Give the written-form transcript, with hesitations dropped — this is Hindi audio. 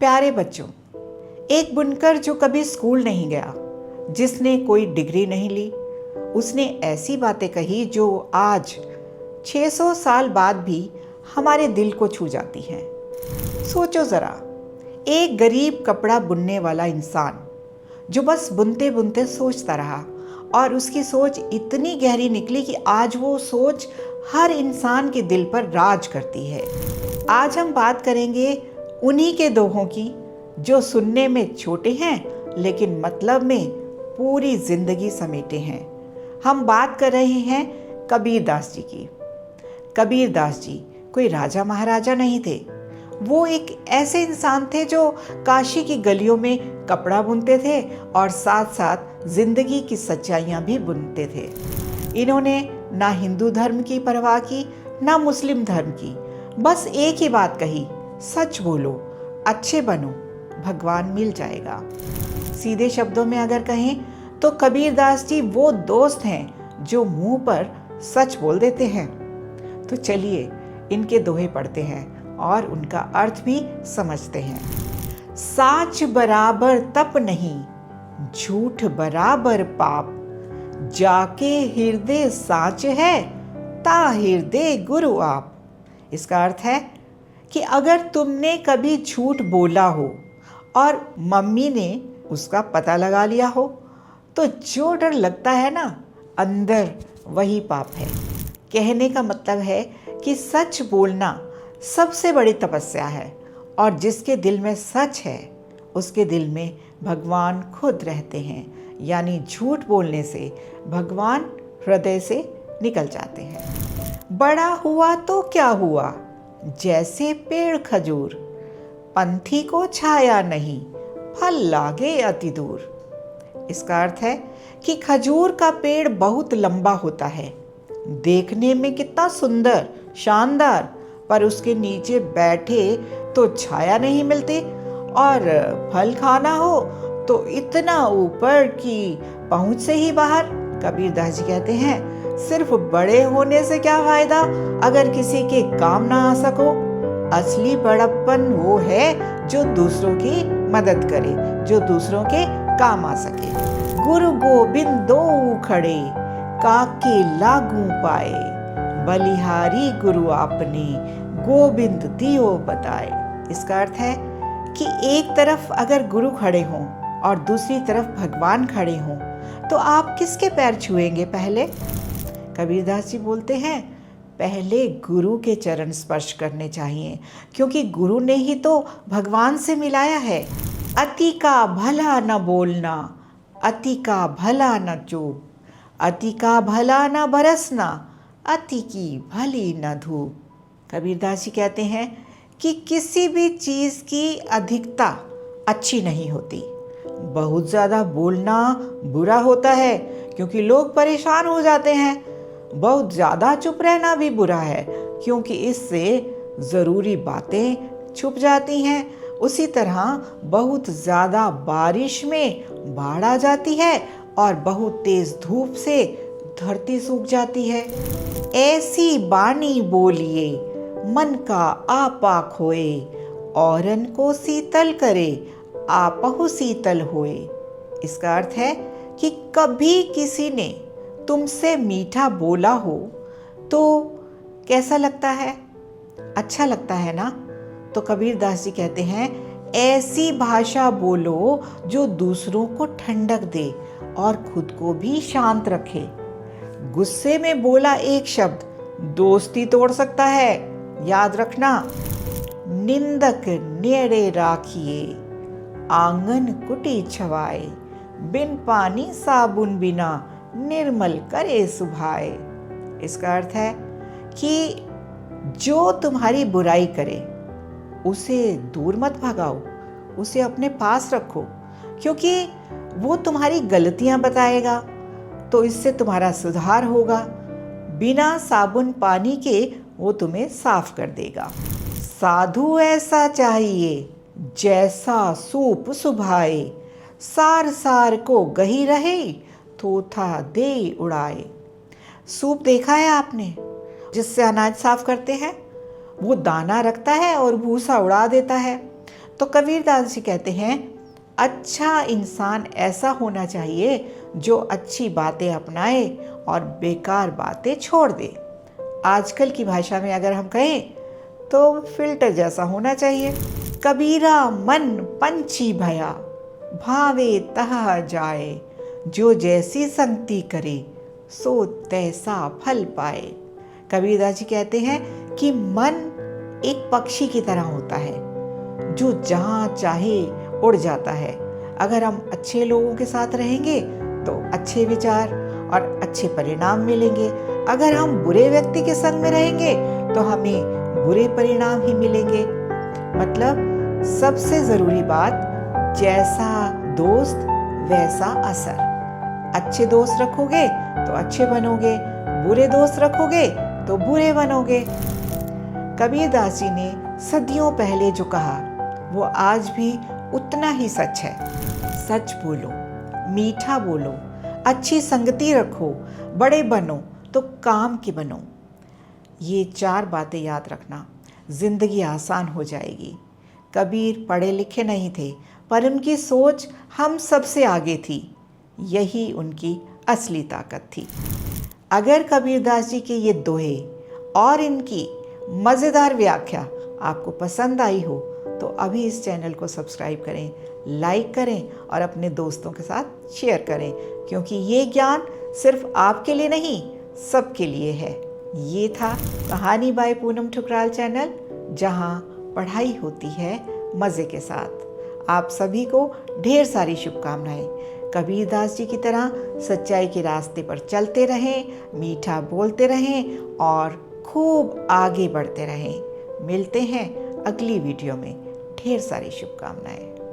प्यारे बच्चों, एक बुनकर जो कभी स्कूल नहीं गया, जिसने कोई डिग्री नहीं ली, उसने ऐसी बातें कही जो आज 600 साल बाद भी हमारे दिल को छू जाती हैं। सोचो ज़रा, एक गरीब कपड़ा बुनने वाला इंसान जो बस बुनते बुनते सोचता रहा और उसकी सोच इतनी गहरी निकली कि आज वो सोच हर इंसान के दिल पर राज करती है। आज हम बात करेंगे उन्हीं के दोहों की जो सुनने में छोटे हैं लेकिन मतलब में पूरी जिंदगी समेटे हैं। हम बात कर रहे हैं कबीरदास जी की। कबीरदास जी कोई राजा महाराजा नहीं थे, वो एक ऐसे इंसान थे जो काशी की गलियों में कपड़ा बुनते थे और साथ साथ जिंदगी की सच्चाइयाँ भी बुनते थे। इन्होंने ना हिंदू धर्म की परवाह की ना मुस्लिम धर्म की, बस एक ही बात कही, सच बोलो, अच्छे बनो, भगवान मिल जाएगा। सीधे शब्दों में अगर कहें तो कबीरदास जी वो दोस्त हैं जो मुंह पर सच बोल देते हैं। तो चलिए इनके दोहे पढ़ते हैं और उनका अर्थ भी समझते हैं। साच बराबर तप नहीं, झूठ बराबर पाप, जाके हृदय साच है, ता हृदय गुरु आप। इसका अर्थ है कि अगर तुमने कभी झूठ बोला हो और मम्मी ने उसका पता लगा लिया हो तो जो डर लगता है ना अंदर, वही पाप है। कहने का मतलब है कि सच बोलना सबसे बड़ी तपस्या है और जिसके दिल में सच है उसके दिल में भगवान खुद रहते हैं, यानी झूठ बोलने से भगवान हृदय से निकल जाते हैं। बड़ा हुआ तो क्या हुआ, जैसे पेड़ खजूर, पंथी को छाया नहीं, फल लागे अति दूर। इसका अर्थ है कि खजूर का पेड़ बहुत लंबा होता है, देखने में कितना सुंदर, शानदार, पर उसके नीचे बैठे तो छाया नहीं मिलती और फल खाना हो तो इतना ऊपर कि पहुंच से ही बाहर। कबीरदास जी कहते हैं, सिर्फ बड़े होने से क्या फायदा अगर किसी के काम ना आ सको। असली बड़प्पन वो है जो दूसरों की मदद करे, जो दूसरों के काम आ सके। गुरु गोबिंद दो खड़े, काके लागू पाए, बलिहारी गुरु आपने, गोविंद दियो बताए। इसका अर्थ है कि एक तरफ अगर गुरु खड़े हों और दूसरी तरफ भगवान खड़े हों तो आप किसके पैर छुएंगे पहले? कबीरदास जी बोलते हैं, पहले गुरु के चरण स्पर्श करने चाहिए, क्योंकि गुरु ने ही तो भगवान से मिलाया है। अति का भला न बोलना, अति का भला न चूप, अति का भला न बरसना, अति की भली न धूप। कबीरदास जी कहते हैं कि किसी भी चीज़ की अधिकता अच्छी नहीं होती। बहुत ज़्यादा बोलना बुरा होता है क्योंकि लोग परेशान हो जाते हैं। बहुत ज़्यादा चुप रहना भी बुरा है क्योंकि इससे ज़रूरी बातें छुप जाती हैं। उसी तरह बहुत ज़्यादा बारिश में बाढ़ आ जाती है और बहुत तेज़ धूप से धरती सूख जाती है। ऐसी बानी बोलिए, मन का आपा खोए, औरन को शीतल करे, आपहु शीतल होए। इसका अर्थ है कि कभी किसी ने तुमसे मीठा बोला हो तो कैसा लगता है? अच्छा लगता है ना? तो कबीरदास जी कहते हैं, ऐसी भाषा बोलो जो दूसरों को ठंडक दे और खुद को भी शांत रखे। गुस्से में बोला एक शब्द दोस्ती तोड़ सकता है, याद रखना। निंदक नेड़े राखिए, आंगन कुटी छवाए, बिन पानी साबुन बिना, निर्मल करे सुभाए। इसका अर्थ है कि जो तुम्हारी बुराई करे उसे दूर मत भगाओ, उसे अपने पास रखो, क्योंकि वो तुम्हारी गलतियां बताएगा तो इससे तुम्हारा सुधार होगा। बिना साबुन पानी के वो तुम्हें साफ कर देगा। साधु ऐसा चाहिए जैसा सूप सुभाए, सार सार को गही रहे, थोथा दे उड़ाए। सूप देखा है आपने, जिससे अनाज साफ करते हैं? वो दाना रखता है और भूसा उड़ा देता है। तो कबीरदास जी कहते हैं, अच्छा इंसान ऐसा होना चाहिए जो अच्छी बातें अपनाए और बेकार बातें छोड़ दे। आजकल की भाषा में अगर हम कहें तो फिल्टर जैसा होना चाहिए। कबीरा मन पंछी भया, भावे तह जाए, जो जैसी संगति करे सो तैसा फल पाए। कबीरदास जी कहते हैं कि मन एक पक्षी की तरह होता है जो जहाँ चाहे उड़ जाता है। अगर हम अच्छे लोगों के साथ रहेंगे तो अच्छे विचार और अच्छे परिणाम मिलेंगे। अगर हम बुरे व्यक्ति के संग में रहेंगे तो हमें बुरे परिणाम ही मिलेंगे। मतलब सबसे ज़रूरी बात, जैसा दोस्त वैसा असर। अच्छे दोस्त रखोगे तो अच्छे बनोगे, बुरे दोस्त रखोगे तो बुरे बनोगे। कबीरदास जी ने सदियों पहले जो कहा वो आज भी उतना ही सच है। सच बोलो, मीठा बोलो, अच्छी संगति रखो, बड़े बनो तो काम के बनो। ये 4 बातें याद रखना, जिंदगी आसान हो जाएगी। कबीर पढ़े लिखे नहीं थे, पर उनकी सोच हम सबसे आगे थी। यही उनकी असली ताकत थी। अगर कबीरदास जी के ये दोहे और इनकी मज़ेदार व्याख्या आपको पसंद आई हो तो अभी इस चैनल को सब्सक्राइब करें, लाइक करें और अपने दोस्तों के साथ शेयर करें, क्योंकि ये ज्ञान सिर्फ आपके लिए नहीं, सबके लिए है। ये था कहानी बाय पूनम ठुकराल चैनल, जहां पढ़ाई होती है मज़े के साथ। आप सभी को ढेर सारी शुभकामनाएं। कबीरदास जी की तरह सच्चाई के रास्ते पर चलते रहें, मीठा बोलते रहें और खूब आगे बढ़ते रहें। मिलते हैं अगली वीडियो में। ढेर सारी शुभकामनाएं।